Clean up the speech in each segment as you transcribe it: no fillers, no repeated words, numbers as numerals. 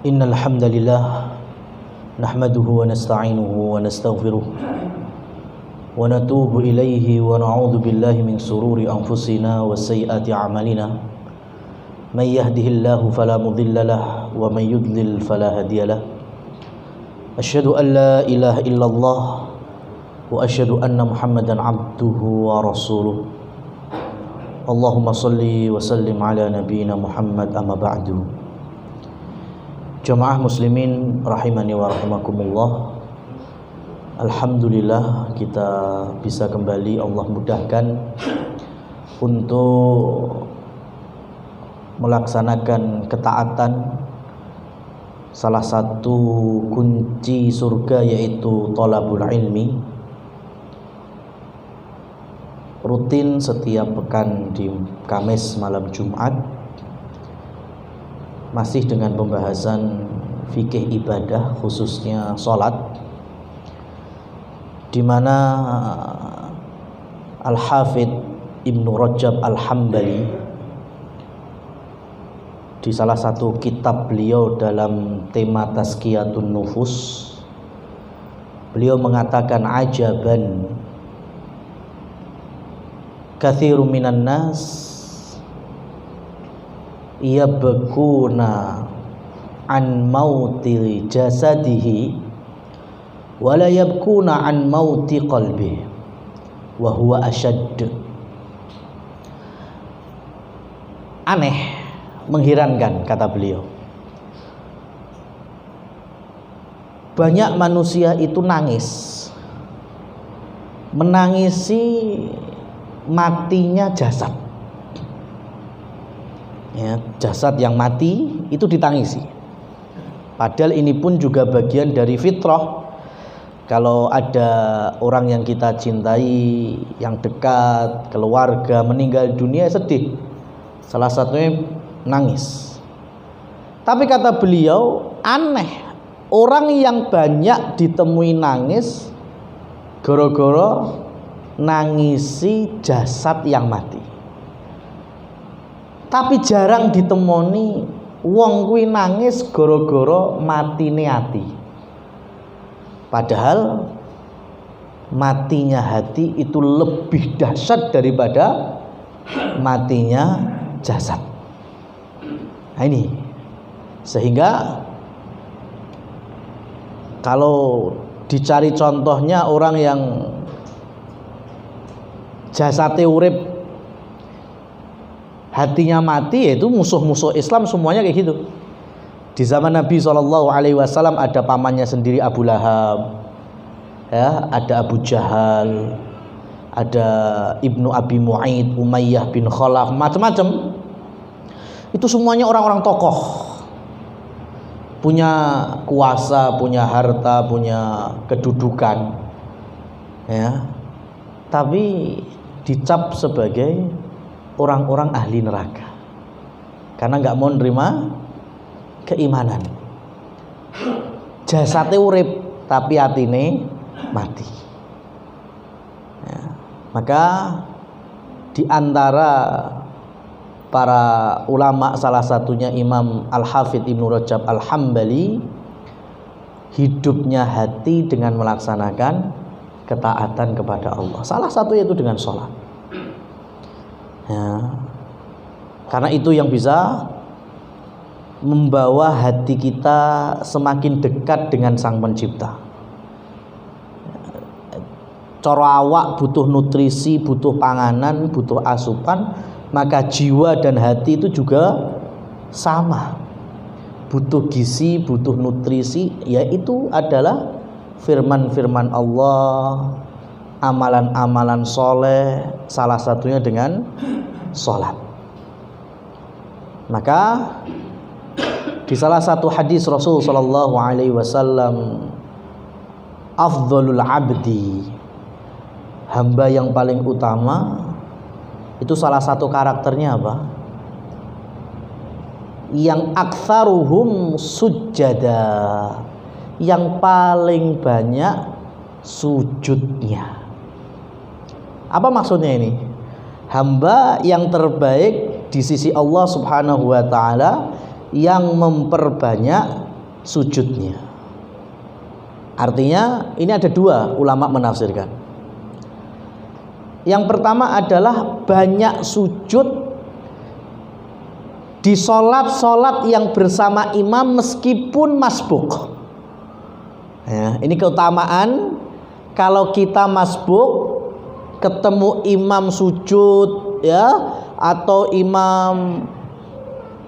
Innal hamdalillah nahmaduhu wa nasta'inuhu wa nastaghfiruh wa natubu ilaihi wa na'udzu billahi min sururi anfusina wa sayyiati a'malina. May yahdihillahu fala mudilla lahu wa may yudlil fala hadiya lahu. Asyhadu an la ilaha illallah wa asyhadu anna Muhammadan abduhu wa rasuluh. Allahumma salli wa sallim ala nabiyyina Muhammad amma ba'du. Jamaah muslimin rahimani wa rahimakumullah. Alhamdulillah kita bisa kembali, Allah mudahkan untuk melaksanakan ketaatan. Salah satu kunci surga yaitu thalabul ilmi. Rutin setiap pekan di Kamis malam Jumat, masih dengan pembahasan fikih ibadah, khususnya sholat, di mana Al-Hafidh Ibnu Rajab Al-Hambali di salah satu kitab beliau dalam tema Tazkiyatun Nufus, beliau mengatakan ajaban katsirun minan nas yabkuna an mauti jasadihi wa la yabkuna an mauti qalbihi wa huwa ashadd. Aneh, mengherankan, kata beliau. Banyak manusia itu nangis, menangisi matinya jasad. Ya, jasad yang mati itu ditangisi. Padahal ini pun juga bagian dari fitrah. Kalau ada orang yang kita cintai, yang dekat, keluarga meninggal dunia, sedih. Salah satunya nangis. Tapi kata beliau, aneh, orang yang banyak ditemui nangis gara-gara nangisi jasad yang mati. Tapi jarang ditemoni wong kuwi nangis gara-gara matine ati. Padahal matinya hati itu lebih dahsyat daripada matinya jasad. Nah ini, sehingga kalau dicari contohnya orang yang jasate urip hatinya mati, yaitu musuh-musuh Islam semuanya kayak gitu. Di zaman Nabi SAW ada pamannya sendiri Abu Lahab, ya, ada Abu Jahal, ada Ibnu Abi Mu'aid, Umayyah bin Khalaf, macam-macam. Itu semuanya orang-orang tokoh, punya kuasa, punya harta, punya kedudukan, ya. Tapi dicap sebagai orang-orang ahli neraka karena nggak mau nerima keimanan. Jasadnya urip tapi hatine mati. Ya, maka di antara para ulama, salah satunya Imam Al-Hafidh Ibnu Rajab Al-Hambali, hidupnya hati dengan melaksanakan ketaatan kepada Allah. Salah satu yaitu dengan sholat. Ya, karena itu yang bisa membawa hati kita semakin dekat dengan Sang Pencipta. Cara awak butuh nutrisi, butuh panganan, butuh asupan, maka jiwa dan hati itu juga sama, butuh gizi, butuh nutrisi. Yaitu adalah firman-firman Allah, amalan-amalan soleh, salah satunya dengan sholat. Maka di salah satu hadis Rasul sallallahu alaihi wasallam, afdhalul abdi, hamba yang paling utama itu salah satu karakternya apa? Yang aktsaruhum sujada, yang paling banyak sujudnya. Apa maksudnya ini? Hamba yang terbaik di sisi Allah Subhanahu wa taala yang memperbanyak sujudnya. Artinya ini ada dua ulama menafsirkan. Yang pertama adalah banyak sujud di sholat-sholat yang bersama imam meskipun masbuk. Ya, ini keutamaan kalau kita masbuk ketemu imam sujud, ya, atau imam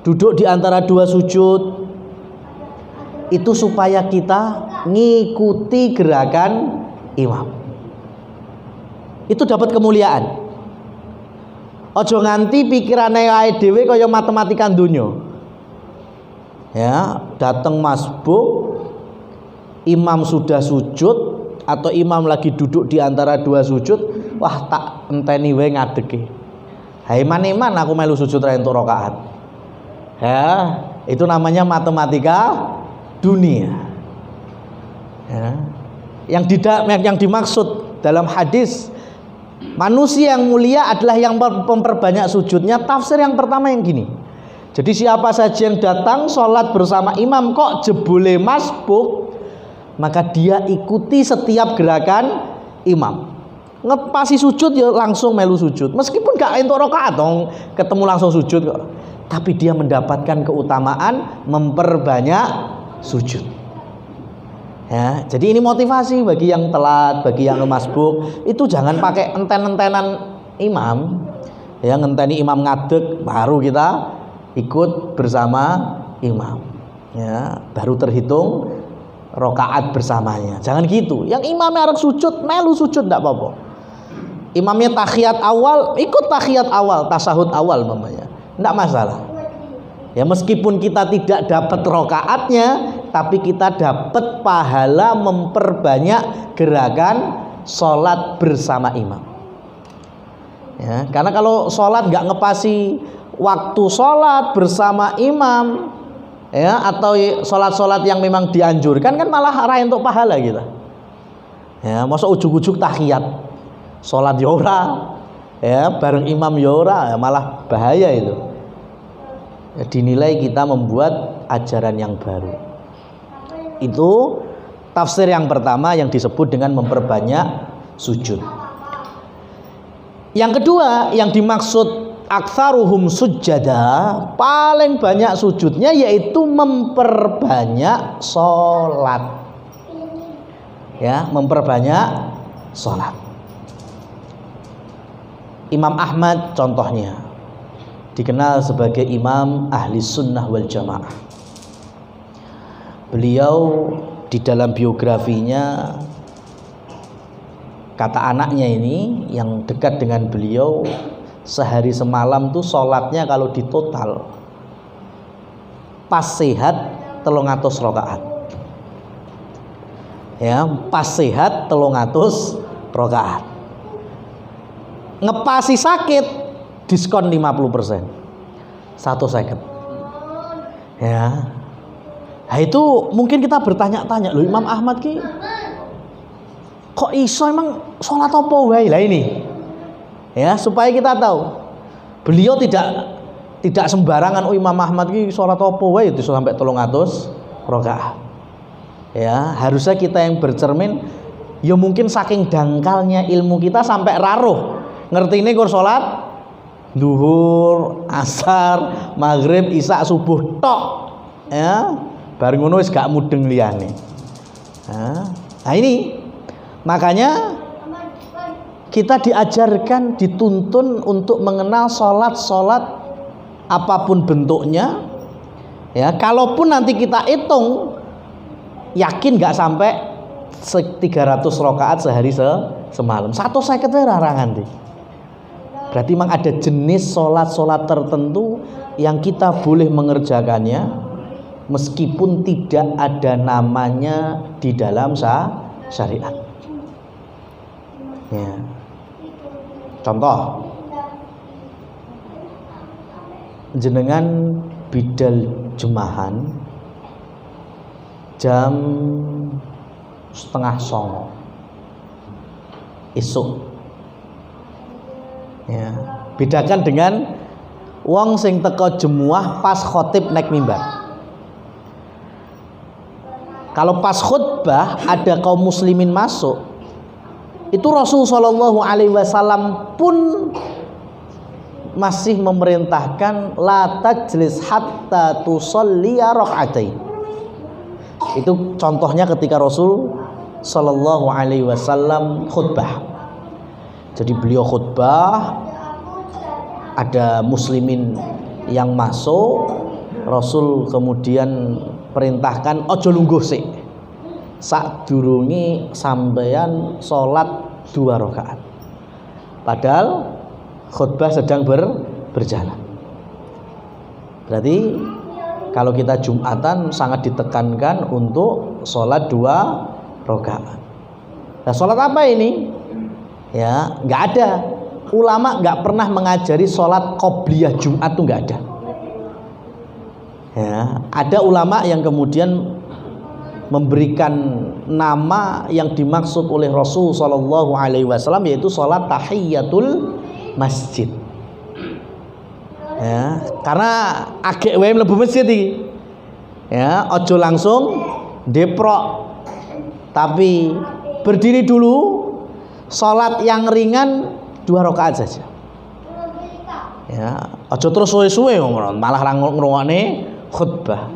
duduk di antara dua sujud, itu supaya kita ngikuti gerakan imam. Itu dapat kemuliaan. Ojo nganti pikirane ae dhewe kaya matematika donya. Ya, datang masbuk, imam sudah sujud atau imam lagi duduk di antara dua sujud, wah tak enteni wae ngadege. Hai man aku melu sujud ra entuk rakaat. Ya, itu namanya matematika dunia. Ya. Yang dimaksud dalam hadis manusia yang mulia adalah yang memperbanyak sujudnya. Tafsir yang pertama yang gini. Jadi siapa saja yang datang sholat bersama imam kok jebule masbuk, maka dia ikuti setiap gerakan imam. Ngepasi sujud ya langsung melu sujud. Meskipun gak entuk rakaat dong, ketemu langsung sujud kok. Tapi dia mendapatkan keutamaan memperbanyak sujud. Ya, jadi ini motivasi bagi yang telat, bagi yang masbuk, itu jangan pakai enten-entenan imam. Ya, ngenteni imam ngadeg baru kita ikut bersama imam. Ya, baru terhitung rakaat bersamanya. Jangan gitu. Yang imamnya harus sujud, melu sujud enggak apa-apa. Imamnya tahiyat awal, ikut tahiyat awal, tasahud awal mamanya. Enggak masalah. Ya, meskipun kita tidak dapat rakaatnya, tapi kita dapat pahala memperbanyak gerakan sholat bersama imam. Ya, karena kalau sholat nggak ngepasi waktu sholat bersama imam, ya, atau sholat-sholat yang memang dianjurkan, kan malah arah untuk pahala kita. Ya, masa ujuk-ujuk tahiyat, sholat yora, ya, bareng imam yora, ya, malah bahaya itu. Ya, dinilai kita membuat ajaran yang baru. Itu tafsir yang pertama yang disebut dengan memperbanyak sujud. Yang kedua yang dimaksud aktsaruhum sujada, paling banyak sujudnya, yaitu memperbanyak sholat. Ya, memperbanyak sholat. Imam Ahmad contohnya dikenal sebagai imam ahli sunnah wal jamaah. Beliau di dalam biografinya, kata anaknya ini yang dekat dengan beliau, sehari semalam tuh sholatnya kalau ditotal pas sehat 300 rakaat. Ya, pas sehat 300 rakaat. Ngepasi sakit diskon 50%, 1 second. Ya, nah itu mungkin kita bertanya-tanya, loh Imam Ahmad ki kok iso emang sholat apa wae lah ini? Ya, supaya kita tahu beliau tidak sembarangan. Oh, Imam Ahmad ki sholat apa wae itu sampai 300 rakaat. Ya, harusnya kita yang bercermin. Ya mungkin saking dangkalnya ilmu kita sampai raruh ngerti ini kur sholat duhur, asar, maghrib, isya, subuh tok. Ya, bareng ngono wis gak mudeng liyane. Nah ini makanya kita diajarkan, dituntun untuk mengenal sholat apapun bentuknya. Ya, kalaupun nanti kita hitung, yakin gak sampai 300 rakaat sehari semalam. 1 second rarangan deh. Berarti memang ada jenis sholat tertentu yang kita boleh mengerjakannya meskipun tidak ada namanya di dalam syariat. Ya. Contoh, jenengan bidal jemahan jam 8:30 esuk. Ya, bedakan dengan wong sing teko jemuah pas khotib naik mimbar. Kalau pas khutbah ada kaum muslimin masuk, itu Rasul Shallallahu Alaihi Wasallam pun masih memerintahkan la tajlis hatta tusalliya rak'atain. Itu contohnya ketika Rasul Shallallahu Alaihi Wasallam khutbah. Jadi beliau khutbah, ada muslimin yang masuk, Rasul kemudian perintahkan ojo lungguh sik, sakdurunge sampeyan salat 2 rakaat. Padahal khutbah sedang berjalan. Berarti kalau kita Jumatan sangat ditekankan untuk salat 2 rakaat. Nah, salat apa ini? Ya, nggak ada. Ulama nggak pernah mengajari salat qobliyah Jumat tuh nggak ada. Ya, ada ulama yang kemudian memberikan nama yang dimaksud oleh Rasul Shallallahu Alaihi Wasallam, yaitu sholat tahiyatul masjid. Ya, karena agak wae mlebu masjid iki. Ya, ojo langsung deprok, tapi berdiri dulu, sholat yang ringan 2 rakaat saja. Ya, ojo terus suwe-suwe malah ngrungokne khutbah.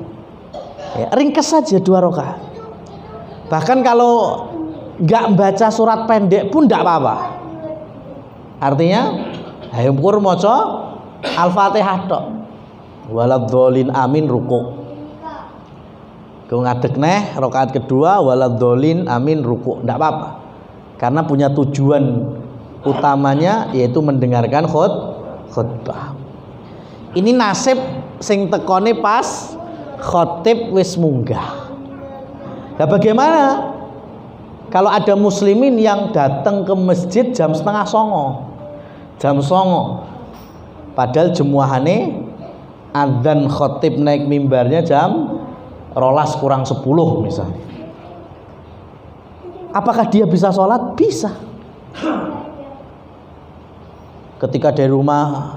Ya, ringkes saja 2 rakaat. Bahkan kalau nggak baca surat pendek pun tidak apa-apa. Artinya, ayo kur maca Al-Fatihah tok. Waladhdallin amin ruku'. Kau ngadeg neh rakaat kedua waladhdallin amin ruku'. Tidak apa-apa. Karena punya tujuan utamanya yaitu mendengarkan khutbah. Ini nasib sing tekone pas khotib wis munggah. Nah, bagaimana kalau ada muslimin yang datang ke masjid jam 8:30, jam 9, padahal jumuahane adzan khotib naik mimbarnya jam 12:50 misalnya. Apakah dia bisa sholat? Bisa. Ketika dari rumah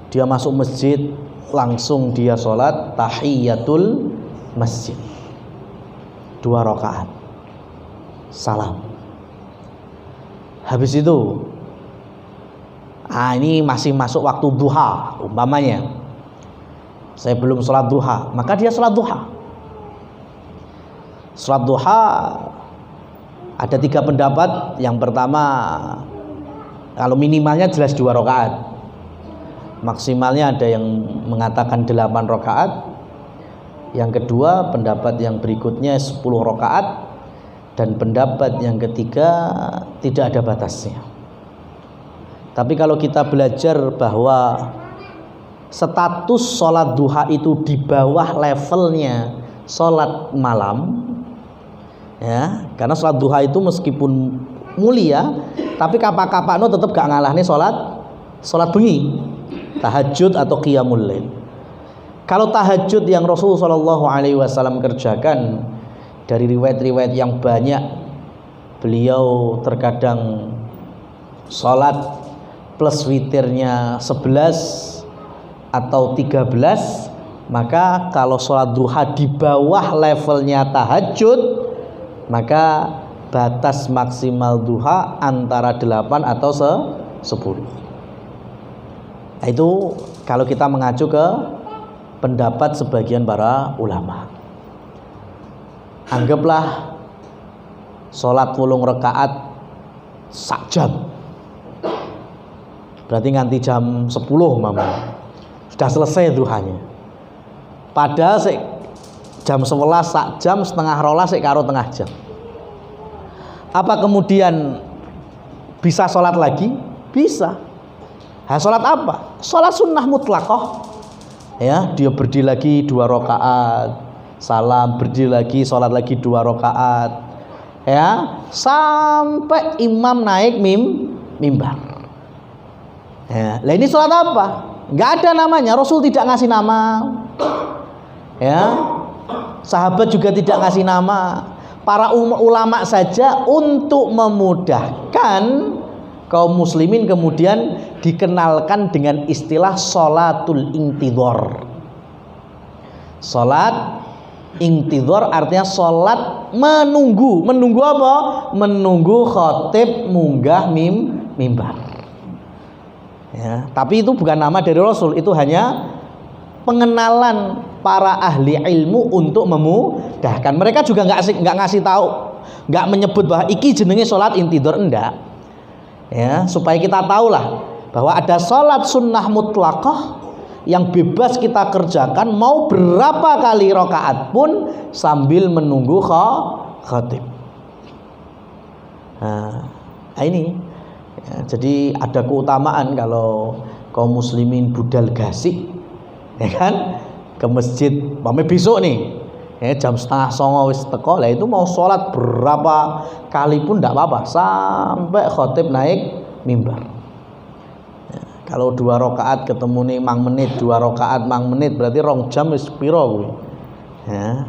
dia masuk masjid, langsung dia sholat tahiyatul masjid 2 rakaat, salam. Habis itu ini masih masuk waktu duha umpamanya, saya belum sholat duha, maka dia sholat duha. Sholat duha ada 3 pendapat. Yang pertama, kalau minimalnya jelas 2 rakaat, maksimalnya ada yang mengatakan 8 rakaat. Yang kedua, pendapat yang berikutnya 10 rakaat. Dan pendapat yang ketiga tidak ada batasnya. Tapi kalau kita belajar bahwa status sholat duha itu di bawah levelnya sholat malam, ya, karena sholat duha itu meskipun mulia, tapi kapak-kapakno tetap gak ngalahne sholat bengi, tahajud atau qiyamul lail. Kalau tahajud yang Rasulullah SAW kerjakan, dari riwayat-riwayat yang banyak, beliau terkadang sholat plus witirnya 11 atau 13. Maka kalau sholat duha di bawah levelnya tahajud, maka batas maksimal duha antara 8 atau 10. Nah, itu kalau kita mengacu ke pendapat sebagian para ulama. Anggaplah sholat 8 rakaat sak jam, berarti nganti jam 10 mama sudah selesai duhanya. Padahal jam 11 sak jam, setengah rolas karo tengah jam. Apa kemudian bisa sholat lagi? Bisa. Nah, sholat apa? Sholat sunnah mutlaqah. Ya, dia berdiri lagi 2 rakaat, salam, berdiri lagi, sholat lagi 2 rakaat, ya, sampai imam naik mimbar. Ya, lah ini sholat apa? Nggak ada namanya. Rasul tidak ngasih nama. Ya, sahabat juga tidak ngasih nama. Para ulama saja untuk memudahkan kaum muslimin kemudian dikenalkan dengan istilah sholatul intidhar. Sholat Intidhar artinya sholat menunggu. Menunggu apa? Menunggu khatib munggah mimbar. Ya, tapi itu bukan nama dari Rasul, itu hanya pengenalan para ahli ilmu untuk memudahkan. Mereka juga nggak ngasih tahu, nggak menyebut bahwa iki jenenge sholat intidhar, enggak. Ya, supaya kita tahulah bahwa ada sholat sunnah mutlaqah yang bebas kita kerjakan mau berapa kali rakaat pun sambil menunggu khatib. Nah, ini ya, jadi ada keutamaan kalau kaum muslimin budal gasik, ya kan, ke masjid pamit besok nih, ya, jam 8:30 wis teko lah, itu mau sholat berapa kali pun tidak apa-apa sampai khatib naik mimbar. Kalau 2 rakaat ketemu nih mang menit, 2 rakaat mang menit, berarti 2 jam wis piro kuwi. Ya.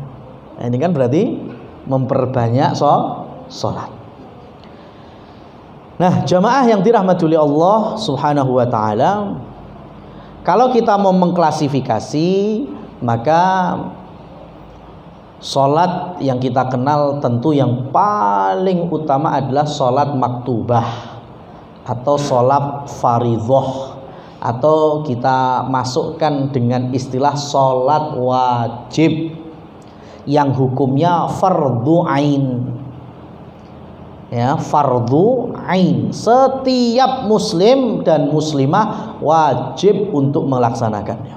Ini kan berarti memperbanyak sholat. Nah, jamaah yang dirahmati oleh Allah Subhanahu wa taala, kalau kita mau mengklasifikasi, maka sholat yang kita kenal tentu yang paling utama adalah sholat maktubah atau sholat faridhah, atau kita masukkan dengan istilah sholat wajib yang hukumnya fardhu ain. Ya, fardhu ain, setiap muslim dan muslimah wajib untuk melaksanakannya,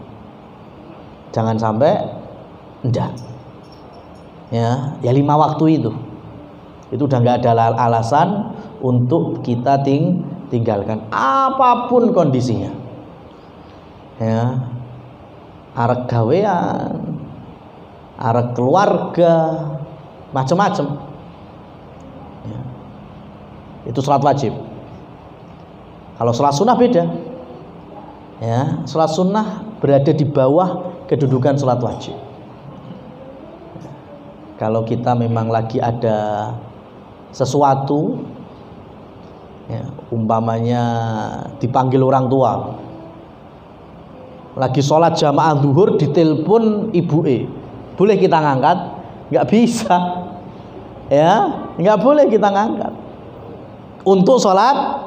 jangan sampai enggak. Ya 5 waktu itu udah nggak ada alasan untuk kita tinggalkan apapun kondisinya. Ya, arek gawean, arek keluarga, macam-macam. Ya, itu sholat wajib. Kalau sholat sunnah beda. Ya, sholat sunnah berada di bawah kedudukan sholat wajib. Kalau kita memang lagi ada sesuatu, ya, umpamanya dipanggil orang tua, lagi sholat jamaah zuhur ditelepon ibuke, boleh kita ngangkat? Nggak bisa, ya, nggak boleh kita ngangkat untuk sholat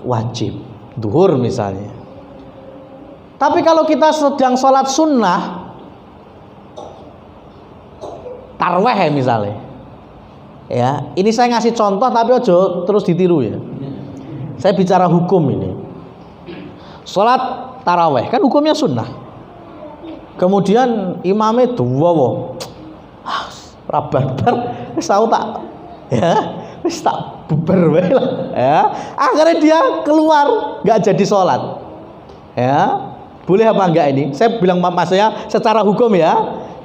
wajib zuhur misalnya. Tapi kalau kita sedang sholat sunnah, tarweh misalnya, ya, ini saya ngasih contoh tapi ojo terus ditiru ya. Saya bicara hukum ini. Sholat taraweh kan hukumnya sunnah. Kemudian imamnya duwawo, rabar-bar, wis tau tak, ya, wis tak bubar wae lah, ya. Akhirnya dia keluar, nggak jadi sholat, ya. Boleh apa enggak ini? Saya bilang mas saya secara hukum ya,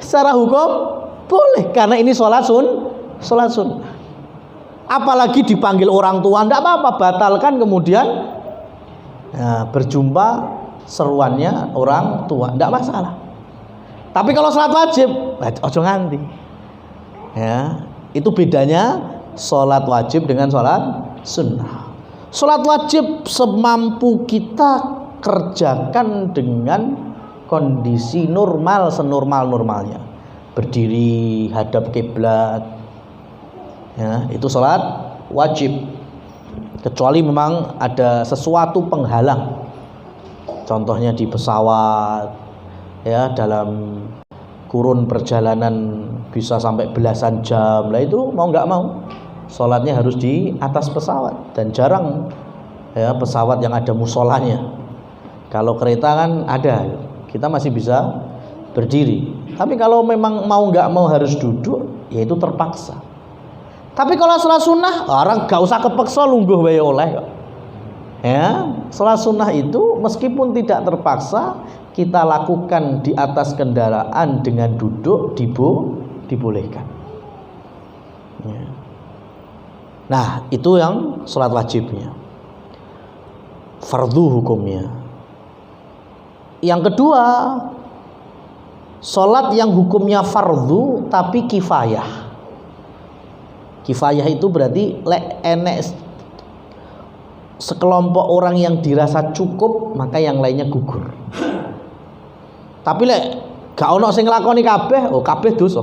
secara hukum boleh karena ini sholat sunnah. Apalagi dipanggil orang tua, enggak apa-apa, batalkan kemudian ya, berjumpa seruannya orang tua, enggak masalah. Tapi kalau sholat wajib, ojo nganti. Ya, itu bedanya sholat wajib dengan sholat sunnah. Sholat wajib semampu kita kerjakan dengan kondisi normal, senormal-normalnya. Berdiri hadap kiblat, ya, itu sholat wajib. Kecuali memang ada sesuatu penghalang, contohnya di pesawat, ya, dalam kurun perjalanan bisa sampai belasan jam, lah itu mau nggak mau sholatnya harus di atas pesawat, dan jarang ya pesawat yang ada musolanya. Kalau kereta kan ada, kita masih bisa berdiri. Tapi kalau memang mau nggak mau harus duduk, ya itu terpaksa. Tapi kalau sholat sunnah, orang gak usah kepeksa lungguh wae oleh kok. Ya, sholat sunnah itu meskipun tidak terpaksa, kita lakukan di atas kendaraan dengan duduk dibolehkan. Ya. Nah, itu yang sholat wajibnya, fardhu hukumnya. Yang kedua, sholat yang hukumnya fardhu tapi kifayah. Kifayah itu berarti lek enek sekelompok orang yang dirasa cukup, maka yang lainnya gugur. Tapi lek gak ono sing nglakoni kabeh, oh kabeh dosa.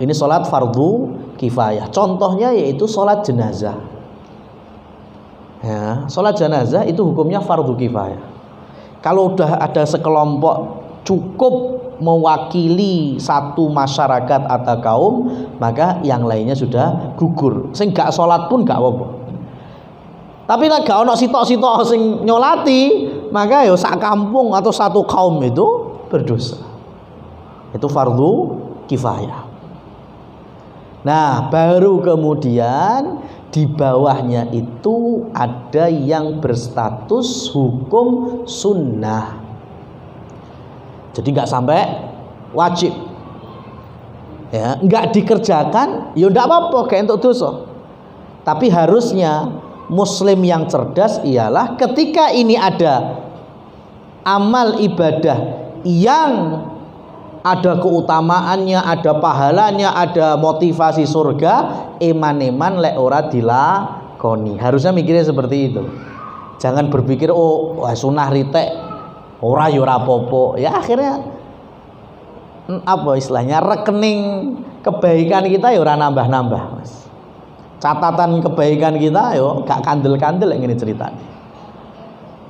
Ini sholat fardu kifayah. Contohnya yaitu sholat jenazah. Ya, sholat jenazah itu hukumnya fardu kifayah. Kalau udah ada sekelompok cukup mewakili satu masyarakat atau kaum, maka yang lainnya sudah gugur. Sing gak sholat pun gak apa-apa. Tapi nek gak ono sitok-sitok sing nyolati, maka ya sak kampung atau satu kaum itu berdosa. Itu fardu kifayah. Nah, baru kemudian di bawahnya itu ada yang berstatus hukum sunnah. Jadi nggak sampai wajib, ya, nggak dikerjakan, ya nggak apa-apa, kayak untuk dosa. Tapi harusnya Muslim yang cerdas ialah ketika ini ada amal ibadah yang ada keutamaannya, ada pahalanya, ada motivasi surga, eman-eman lek ora dilakoni. Harusnya mikirnya seperti itu. Jangan berpikir oh sunah ritek ora ya ora apa-apa. Ya akhirnya apa istilahnya, rekening kebaikan kita ya ora nambah-nambah, Mas. Catatan kebaikan kita yo gak kandel-kandel yang ini ceritanya.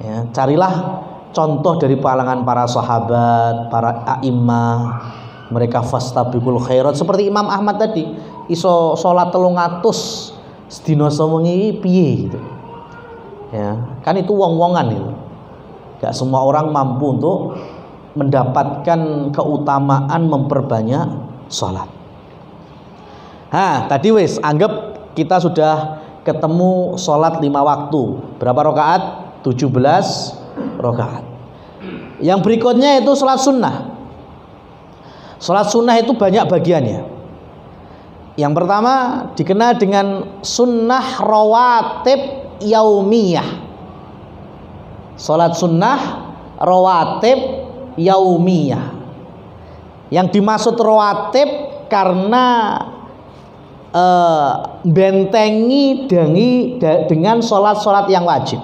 Ya, carilah contoh dari kalangan para sahabat, para a'immah, mereka fastabiqul khairat. Seperti Imam Ahmad tadi, iso salat 300 sedina sewengi piye gitu. Ya, kan itu wong-wongan itu. Gak semua orang mampu untuk mendapatkan keutamaan memperbanyak salat. Tadi wis anggap kita sudah ketemu salat 5 waktu. Berapa rakaat? 17 rakaat. Yang berikutnya itu salat sunnah. Salat sunnah itu banyak bagiannya. Yang pertama dikenal dengan sunnah rawatib yaumiyah. Salat sunnah rawatib yaumiyah. Yang dimaksud rawatib karena bentengi dengan salat-salat yang wajib.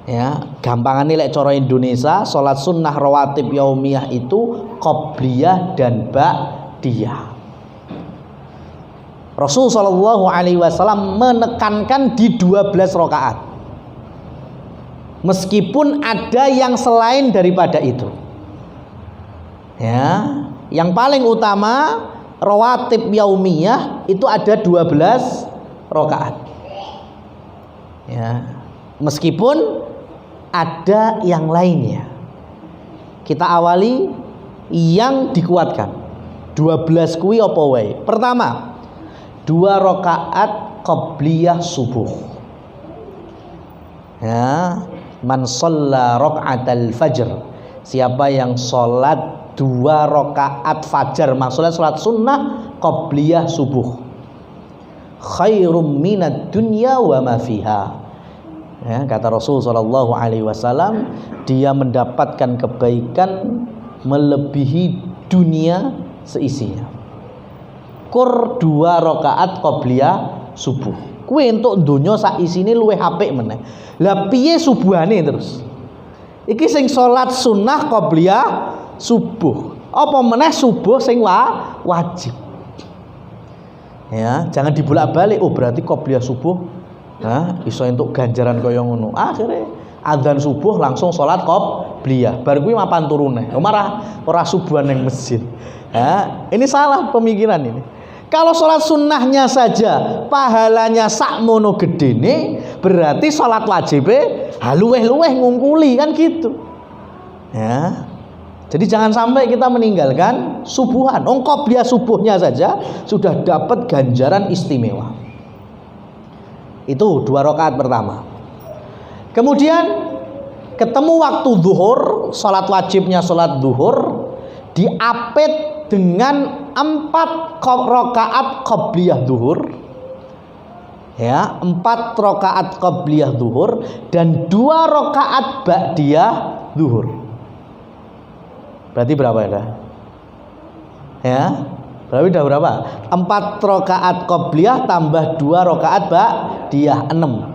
Ya, gampangannya lek cara Indonesia, salat sunnah rawatib yaumiyah itu qobliyah dan ba'diyah. Rasul sallallahu alaihi wasallam menekankan di 12 rakaat. Meskipun ada yang selain daripada itu. Ya, yang paling utama rawatib yaumiyah itu ada 12 rakaat. Ya, meskipun ada yang lainnya. Kita awali yang dikuatkan. 12 kuwi apa wae? Pertama, 2 rakaat qabliyah subuh. Ya, man shalla rakaatal fajr. Siapa yang salat 2 rakaat fajar, maksudnya salat sunnah qabliyah subuh. Khairum minad dunya wa ma fiha. Ya, kata Rasul sallallahu alaihi wasallam, dia mendapatkan kebaikan melebihi dunia seisinya. Kur 2 rakaat qabliyah subuh. Kuwi entuk donya sak isine luwih apik meneh. Lah piye subuhane terus? Iki sing salat sunnah qabliyah subuh. Apa meneh subuh sing wajib. Ya, jangan dibolak-balik. Oh, berarti qabliyah subuh iso entuk ganjaran kaya ngono. Akhire adzan subuh langsung salat qabliyah. Bar kuwi mapan turune. Ora subuhan ning masjid. Ini salah pemikiran ini. Kalau salat sunnahnya saja pahalanya sakmono gedene, berarti salat wajibe luweh-luweh ngungkuli kan gitu. Ya. Jadi jangan sampai kita meninggalkan subuhan. Qabliyah subuhnya saja sudah dapat ganjaran istimewa. Itu 2 rakaat pertama. Kemudian ketemu waktu zuhur, salat wajibnya salat zuhur diapit dengan 4 rakaat qabliyah zuhur. Ya, 4 rakaat qabliyah zuhur dan 2 rakaat ba'diyah zuhur. Berarti berapa ya? Ya. Berarti udah berapa? 4 rakaat qabliyah tambah 2 rakaat ba'diyah 6.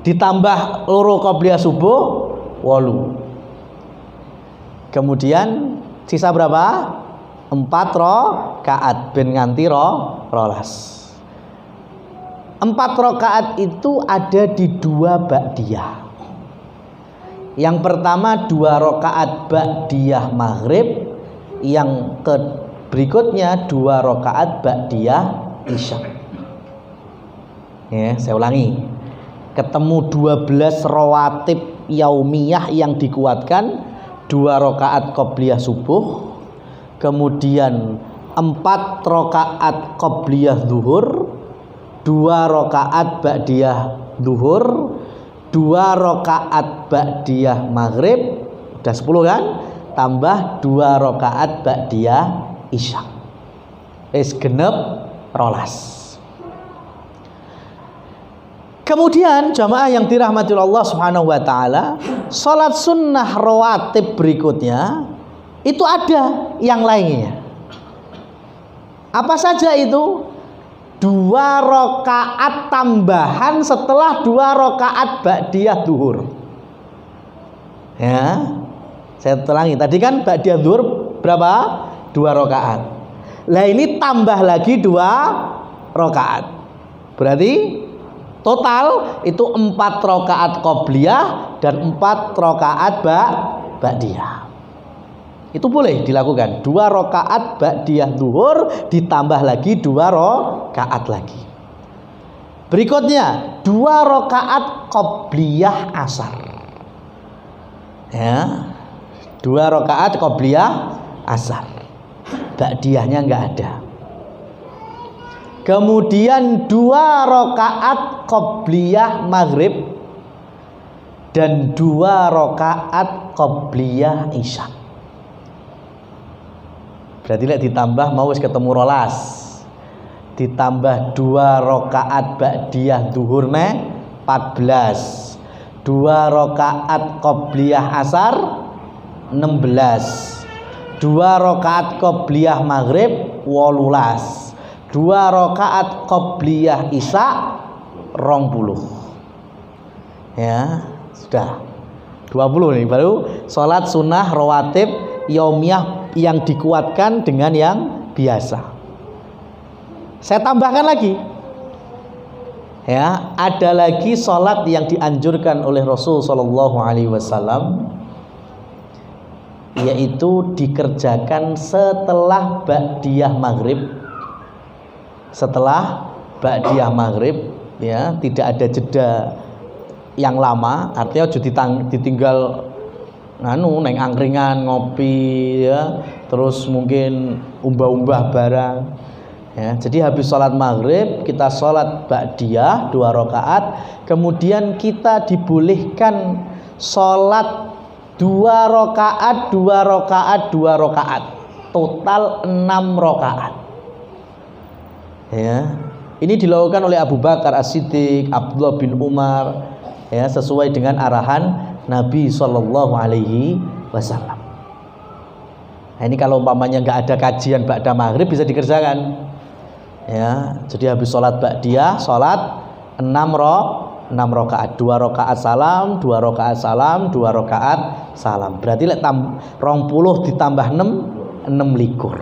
Ditambah 2 qabliyah subuh 8. Kemudian sisa berapa? 4 rakaat ben nganti 12. 4 rakaat itu ada di 2 ba'diyah. Yang pertama 2 rakaat ba'diyah maghrib, yang berikutnya 2 rakaat ba'diyah isya. Ya, saya ulangi. Ketemu 12 rawatib yaumiyah yang dikuatkan, 2 rakaat qobliyah subuh, kemudian 4 rakaat qobliyah zuhur, 2 rakaat ba'diyah zuhur, 2 rakaat ba'diyah maghrib, udah 10 kan? Tambah 2 rakaat ba'diyah isya. Wis genep 12. Kemudian jamaah yang dirahmati Allah Subhanahu wa taala, salat sunnah rawatib berikutnya itu ada yang lainnya. Apa saja itu? 2 rakaat tambahan setelah 2 rakaat ba'diyah zuhur. Ya. Saya ulangi, tadi kan ba'diyah zuhur berapa? 2 rakaat. Lah ini tambah lagi 2 rakaat. Berarti total itu 4 rakaat qobliyah dan 4 rakaat ba'diyah. Itu boleh dilakukan. 2 rakaat ba'diyah zuhur ditambah lagi 2 rakaat lagi. Berikutnya 2 rakaat qobliyah asar. Ya. 2 rakaat qobliyah asar. Ba'diyahnya enggak ada. Kemudian 2 rakaat qobliyah maghrib dan 2 rakaat qobliyah isya. Berarti lek ditambah mau wis ketemu 12. Ditambah 2 rakaat ba'diyah zuhur 14. 2 rakaat qobliyah asar 16. 2 rakaat qobliyah maghrib 18. 2 rakaat qobliyah isya 20. Ya, sudah 20 nih, baru salat sunnah rawatib yaumiyah yang dikuatkan dengan yang biasa. Saya tambahkan lagi. Ya, ada lagi salat yang dianjurkan oleh Rasul sallallahu alaihi wasallam, yaitu dikerjakan setelah ba'diyah maghrib. Setelah ba'diyah maghrib, ya, tidak ada jeda yang lama, artinya ditinggal neng angkringan ngopi, ya, terus mungkin umbah-umbah barang, ya. Jadi habis sholat maghrib kita sholat ba'diyah 2 rakaat, kemudian kita dibolehkan sholat 2 rakaat, 2 rakaat, 2 rakaat, total 6 rakaat. Ya, ini dilakukan oleh Abu Bakar As-Siddiq, Abdullah bin Umar, ya, sesuai dengan arahan Nabi Shallallahu Alaihi Wasallam. Nah, ini kalau umpamanya nggak ada kajian ba'da maghrib bisa dikerjakan. Ya, jadi habis sholat ba'diyah, sholat 6 rakaat, 2 rakaat salam, 2 rakaat salam, 2 rakaat salam. Berarti lek 20 ditambah 6 likur.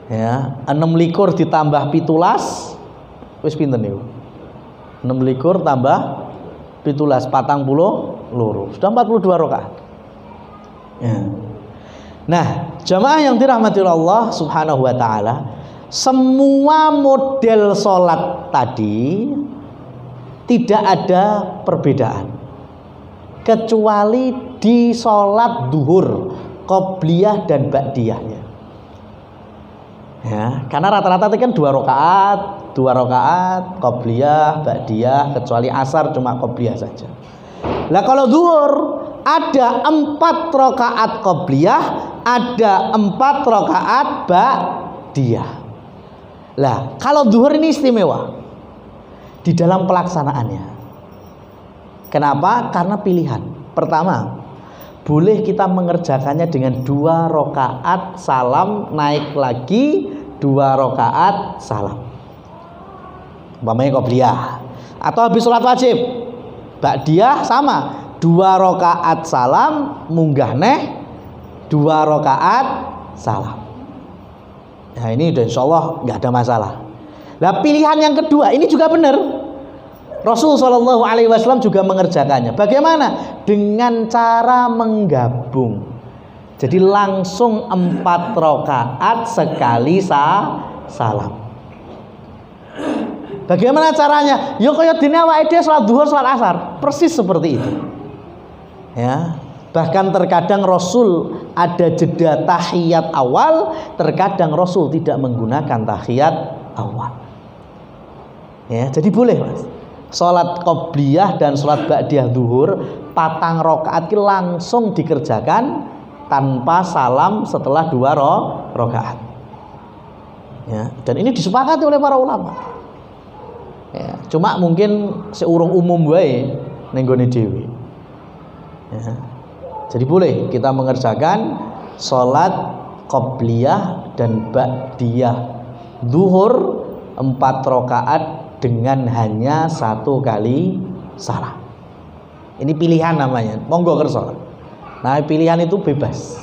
Ya, 6 likur ditambah 17 wis pinten niku? 6 likur tambah 17 40 loro. Sudah 42 rakaat. Ya. Nah, jamaah yang dirahmati Allah Subhanahu wa taala, semua model salat tadi tidak ada perbedaan kecuali di salat zuhur, qobliyah dan ba'diyahnya. Ya, karena rata-rata itu kan 2 rakaat qobliyah, ba'diyah, kecuali asar cuma qobliyah saja. Lah kalau zuhur ada 4 rakaat qobliyah, ada 4 rakaat ba'diyah. Lah kalau zuhur ini istimewa di dalam pelaksanaannya. Kenapa? Karena pilihan. Pertama, boleh kita mengerjakannya dengan 2 rakaat salam, naik lagi 2 rakaat salam, umpamanya qobliyah. Atau habis sholat wajib ba'diyah sama, 2 rakaat salam munggah neh 2 rakaat salam. Nah ini udah insya Allah nggak ada masalah. Nah pilihan yang kedua ini juga benar. Rasul Shallallahu Alaihi Wasallam juga mengerjakannya. Bagaimana? Dengan cara menggabung. Jadi langsung 4 rakaat sekali salam. Bagaimana caranya? Ya kaya dene awake dhewe salat zuhur, salat asar, persis seperti itu. Ya. Bahkan terkadang Rasul ada jeda tahiyat awal, terkadang Rasul tidak menggunakan tahiyat awal. Ya, jadi boleh Mas. Salat qobliyah dan salat ba'diyah zuhur 4 rakaat langsung dikerjakan tanpa salam setelah 2 rakaat. Ya, dan ini disepakati oleh para ulama. Ya, cuma mungkin seurung umum wae ning gone dhewe. Ya. Jadi boleh kita mengerjakan salat qobliyah dan ba'diyah zuhur 4 rakaat dengan hanya 1 kali salam. Ini pilihan namanya. Monggo kersa. Nah, pilihan itu bebas.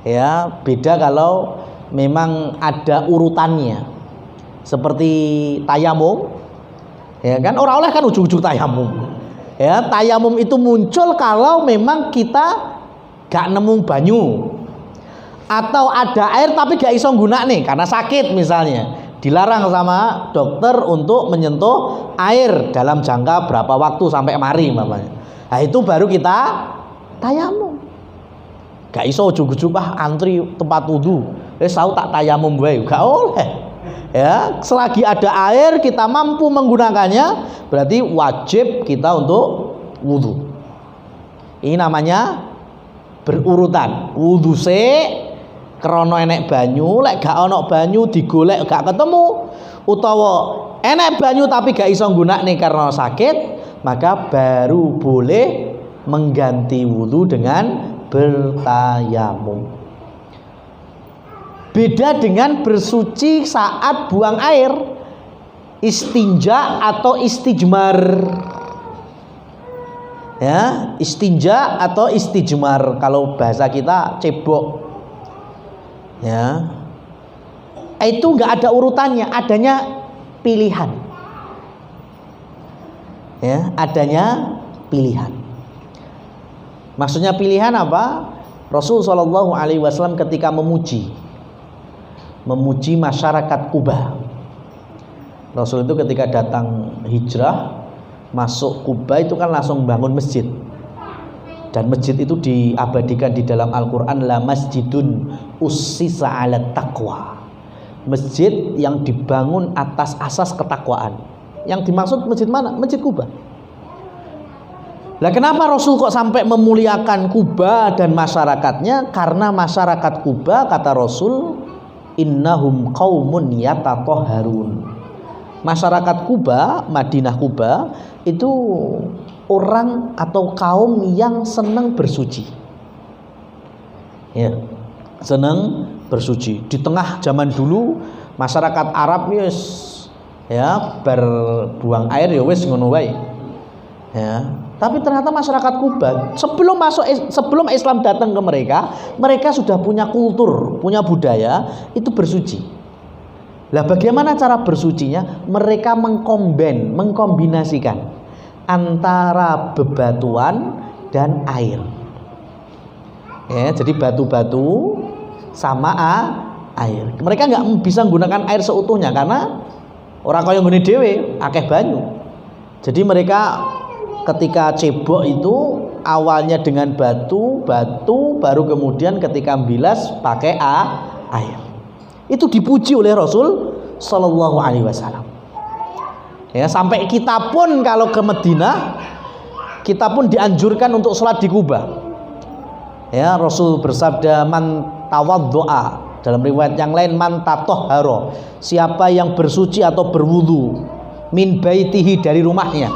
Ya, beda kalau memang ada urutannya. Seperti tayamum. Ya kan ora oleh kan ujug-ujug tayamum. Ya, tayamum itu muncul kalau memang kita gak nemu banyu. Atau ada air tapi gak iso nggunakne karena sakit misalnya. Dilarang sama dokter untuk menyentuh air dalam jangka berapa waktu sampai mari mamanya. Nah itu baru kita tayamum. Gak iso ujug-ujug antri tempat wudu. Tahu tak tayamum wae, gak oleh. Ya, selagi ada air kita mampu menggunakannya, berarti wajib kita untuk wudu. Ini namanya berurutan. Wudu sik krana enek banyu, lek gak ana banyu digolek gak ketemu, utawa enek banyu tapi gak iso nggunakne karena sakit, maka baru boleh mengganti wudu dengan bertayamum. Beda dengan bersuci saat buang air, istinja atau istijmar. Ya, istinja atau istijmar kalau bahasa kita cebok. Ya, itu nggak ada urutannya, adanya pilihan. Ya, adanya pilihan. Maksudnya pilihan apa? Rasul Shallallahu Alaihi Wasallam ketika memuji masyarakat Kuba. Rasul itu ketika datang hijrah masuk Kuba itu kan langsung bangun masjid. Dan masjid itu diabadikan di dalam Al-Quran, la masjidun ussisa ala taqwa. Masjid yang dibangun atas asas ketakwaan. Yang dimaksud masjid mana? Masjid Kuba. Lah kenapa Rasul kok sampai memuliakan Kuba dan masyarakatnya? Karena masyarakat Kuba, kata Rasul, innahum qaumun yatatahharun. Masyarakat Kuba, Madinah Kuba itu orang atau kaum yang senang bersuci. Ya, senang bersuci. Di tengah zaman dulu masyarakat Arab ya berbuang air ya wis ngono wae. Ya, tapi ternyata masyarakat Kuba sebelum Islam datang ke mereka sudah punya kultur, punya budaya itu bersuci. Lah bagaimana cara bersucinya? Mereka mengkombinasikan antara bebatuan dan air. Ya, jadi batu-batu sama air. Mereka nggak bisa menggunakan air seutuhnya karena orang kaya ngene dhewe akeh banyu. Jadi mereka ketika cebok itu awalnya dengan batu baru kemudian ketika bilas pakai air. Itu dipuji oleh Rasul Sallallahu Alaihi Wasallam. Ya, sampai kita pun kalau ke Madinah kita pun dianjurkan untuk sholat di Kuba. Ya, Rasul bersabda man tawaddoa, dalam riwayat yang lain man tatahhara, siapa yang bersuci atau berwudu min baitihi, dari rumahnya.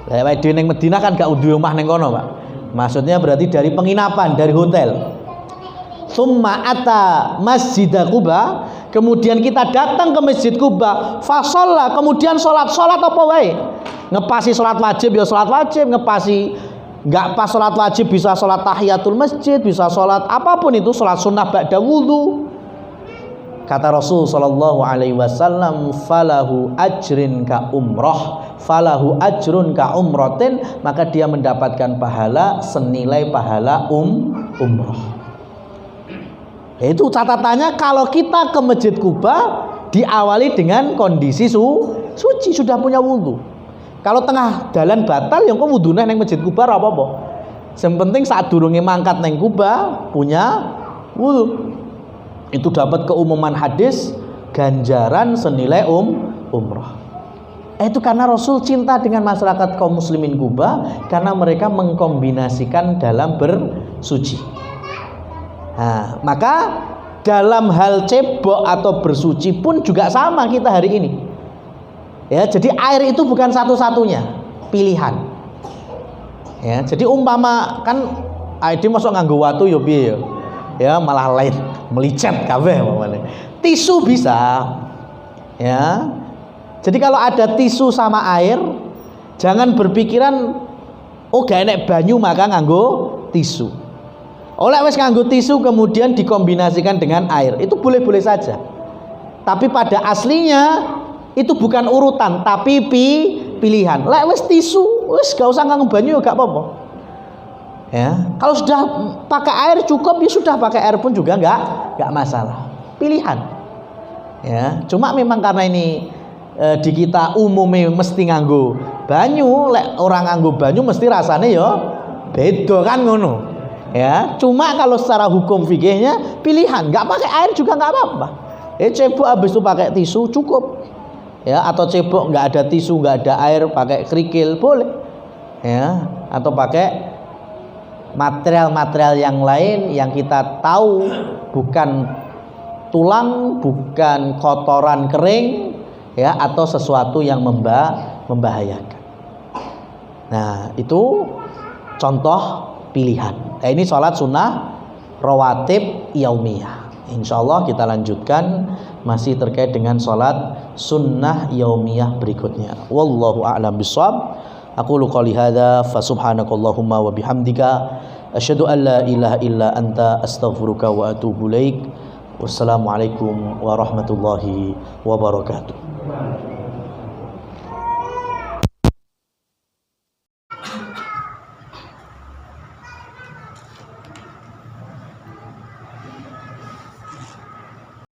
Lewat di Madinah kan gak udah rumah neng kono, Pak. Maksudnya berarti dari penginapan, dari hotel. Summa ata masjid Kuba, kemudian kita datang ke masjid Kuba, fasolla, kemudian sholat apa wae, ngepasi sholat wajib ya sholat wajib, ngepasi Enggak pas sholat wajib, bisa sholat tahiyatul masjid, bisa sholat apapun itu, sholat sunnah ba'da wudhu. Kata Rasul sallallahu alaihi wasallam, falahu ajrin ka umroh, falahu ajrun ka umrotin, maka dia mendapatkan pahala senilai pahala umroh. Itu catatannya kalau kita ke Masjid Kuba diawali dengan kondisi suci, sudah punya wudhu. Kalau tengah dalan batal, yang kok wudhunya neng Masjid Kuba apa-apa. Yang penting saat durunge mangkat neng Kuba punya wudhu. Itu dapat keumuman hadis ganjaran senilai umroh. Itu karena Rasul cinta dengan masyarakat kaum muslimin Kuba, karena mereka mengkombinasikan dalam bersuci. Nah, maka dalam hal cebok atau bersuci pun juga sama kita hari ini. Ya, jadi air itu bukan satu-satunya pilihan. Ya, jadi umpama kan ID masuk nganggo watu yo piye ya? Ya malah lain melicet kabeh umpamane. Tisu bisa. Ya. Jadi kalau ada tisu sama air, jangan berpikiran oh gak enek banyu maka nganggo tisu. Oleh wis nganggo tisu kemudian dikombinasikan dengan air, itu boleh-boleh saja. Tapi pada aslinya itu bukan urutan, tapi pilihan. Lek wis tisu, wis gak usah nganggo banyu gak apa-apa. Ya, kalau sudah pakai air cukup, ya sudah pakai air pun juga nggak masalah. Pilihan. Ya, cuma memang karena ini di kita umumnya mesti nganggo banyu, lek orang nganggo banyu mesti rasanya ya beda kan ngono. Ya, cuma kalau secara hukum fikihnya pilihan, nggak pakai air juga nggak apa-apa. Cebok habis itu pakai tisu cukup. Ya, atau cebok nggak ada tisu, nggak ada air, pakai kerikil boleh. Ya, atau pakai material-material yang lain yang kita tahu bukan tulang, bukan kotoran kering, ya, atau sesuatu yang membahayakan. Nah, itu contoh pilihan. Nah, ini sholat sunnah rawatib yaumiyah. Insyaallah kita lanjutkan masih terkait dengan sholat sunnah yaumiyah berikutnya. Wallahu a'lam bishawab. Aqulu qouli hadza fa subhanakallahumma wa bihamdika asyhadu an la ilaha illa anta astaghfiruka wa atubu ilaik. Wassalamualaikum warahmatullahi wabarakatuh.